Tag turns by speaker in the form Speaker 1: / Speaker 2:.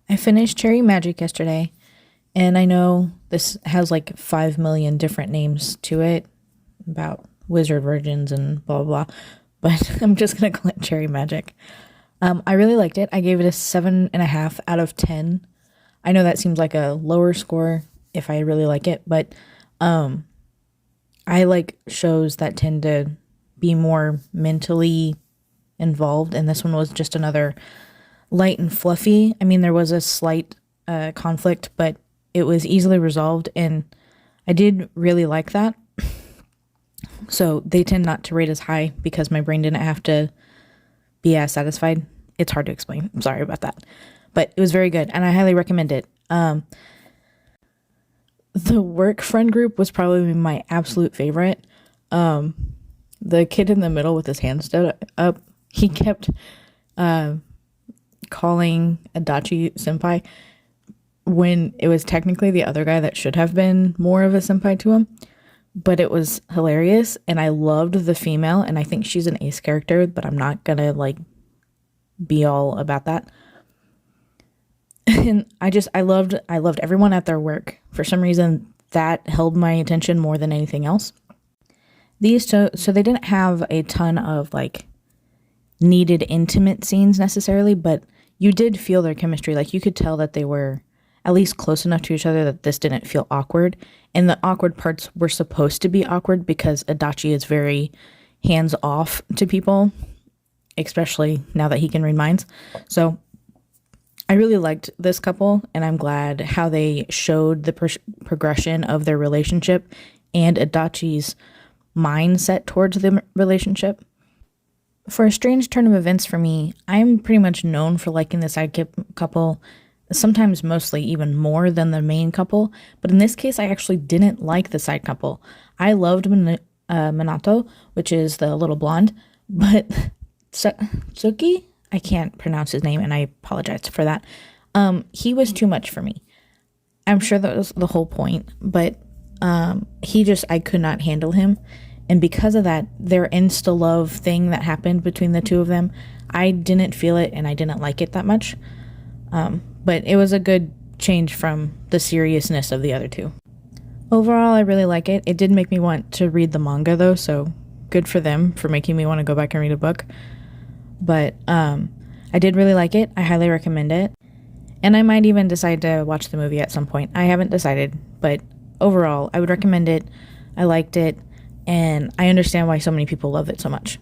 Speaker 1: I finished Cherry Magic yesterday, and I know this has like 5 million different names to it about wizard virgins and blah, blah, blah, but I'm just going to call it Cherry Magic. I really liked it. I gave it a 7.5 out of 10. I know that seems like a lower score if I really like it, but I like shows that tend to be more mentally involved, and this one was just another light and fluffy. I mean, there was a slight conflict, but it was easily resolved, and I did really like that. So they tend not to rate as high because my brain didn't have to be as satisfied. It's hard to explain. I'm sorry about that. But it was very good, and I highly recommend it. The work friend group was probably my absolute favorite. The kid in the middle with his hands up, he kept calling Adachi senpai when it was technically the other guy that should have been more of a senpai to him. But it was hilarious, and I loved the female, and I think she's an ace character, but I'm not gonna like be all about that. And I loved everyone at their work. For some reason, that held my attention more than anything else. These two, so they didn't have a ton of like needed intimate scenes necessarily, but you did feel their chemistry. Like you could tell that they were at least close enough to each other that this didn't feel awkward. And the awkward parts were supposed to be awkward because Adachi is very hands off to people, especially now that he can read minds. So I really liked this couple, and I'm glad how they showed the progression of their relationship and Adachi's mindset towards the relationship. For a strange turn of events for me, I'm pretty much known for liking the side couple, sometimes mostly even more than the main couple, but in this case I actually didn't like the side couple. I loved Minato, which is the little blonde, but Tsuki, I can't pronounce his name and I apologize for that. He was too much for me. I'm sure that was the whole point, but I could not handle him. And because of that, their insta-love thing that happened between the two of them, I didn't feel it and I didn't like it that much. But it was a good change from the seriousness of the other two. Overall, I really like it. It did make me want to read the manga though, so good for them for making me want to go back and read a book. But I did really like it. I highly recommend it. And I might even decide to watch the movie at some point. I haven't decided, but overall, I would recommend it. I liked it. And I understand why so many people love it so much.